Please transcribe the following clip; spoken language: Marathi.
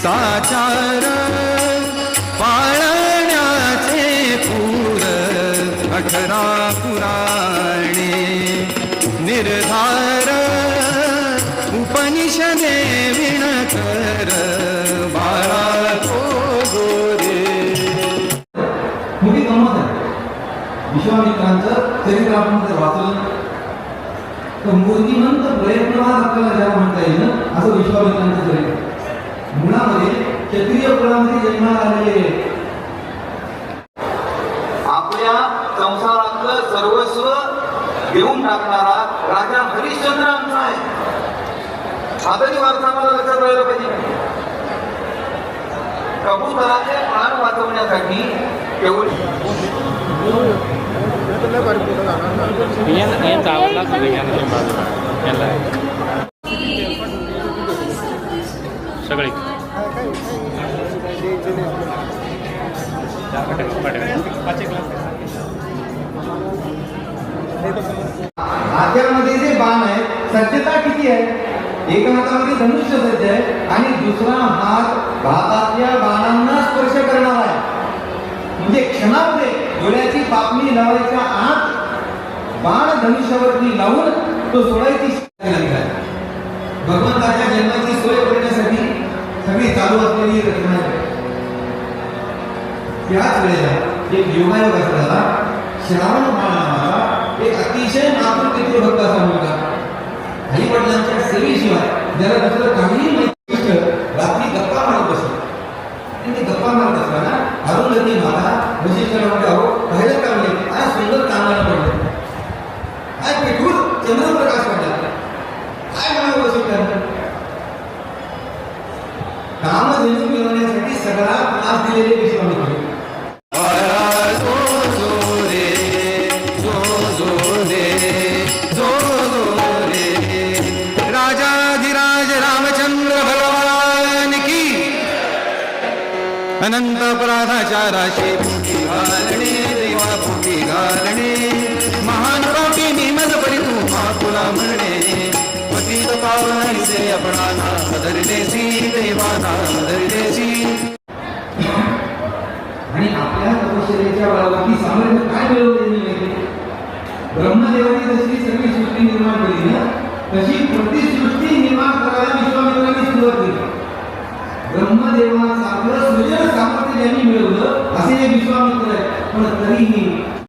साचार पाळण्याचे पूर 18 पुराणे निर्धार उपनिषदे विणकर बाळा तो गोरे. मोठी गंमत आहे. विश्वामित्रांचं चरित्र आपण जर वाचलं तर मूर्तिमंत प्रयत्नवाद आपल्याला ज्याला म्हणता येईल असं विश्वामित्रांचं चरित्र. मुळामध्ये क्षत्रिय कुळामध्ये जन्माला आलेले आपल्या संसारातलं सर्वस्व घेऊन टाकणारा राजा हरिश्चंद्रांचा आहे. आदरी वार्ता मला लक्षात राहिलं पाहिजे. कबूतराचे प्राण वाचवण्यासाठी केवळ सगळे हातामध्ये जे बाण आहे सज्जता किती आहे. एका हातामध्ये धनुष्य सज्ज आहे आणि दुसरा हात भातातल्या बाणांना स्पर्श करणार आहे. म्हणजे क्षणामध्ये डोळ्याची पापणी लावायच्या आत बाण धनुष्यावरती लावून तो सोडायची आहे. भगवंताच्या जन्माची सोय करण्यासाठी सगळी चालू असलेली रचना आहे. त्याच वेळेला एक योगायोग असलेला श्रावण नावाचा एक अतिशय मातृत्व भक्त असा मुलगा आई वडिलांच्या सेवेशिवाय ज्याला दुसरं काहीही माहिती रात्री गप्पा मारत बसला. आणि ते गप्पा मारत असताना अरुंधती माता वशिष्ठाला म्हणते, अहो पाहिलं का म्हणजे काय सुंदर कामाला पडलं, काय पेटून चंद्रप्रकाश पडला, काय म्हणावं वशिष्ठांना. काम जणू मिळवण्यासाठी सगळा त्रास दिलेले विश्वामित्र. राजाधिराज रामचंद्र भगवान की अनंत अपराधाच्या राशी पोटी घालणे देवा पोटी घालणे महान पापी निमज परी तू माकुला म्हणणे पतित पावनाईचे आपणा नाम धरलेसी देवा नाम धरलेसी. आणि आपल्या तपश्चर्येच्या बळावरती सामर्थ्य काय मिळवलेली माहिती. ब्रह्मदेवाने जशी सगळी सृष्टी निर्माण केली ना तशी प्रतिसृष्टी निर्माण करायला विश्वामित्रांनी सुरुवात केली. ब्रह्मदेवासारखं सृजन सामर्थ्य ज्यांनी मिळवलं असे हे विश्वामित्र आहे. पण तरीही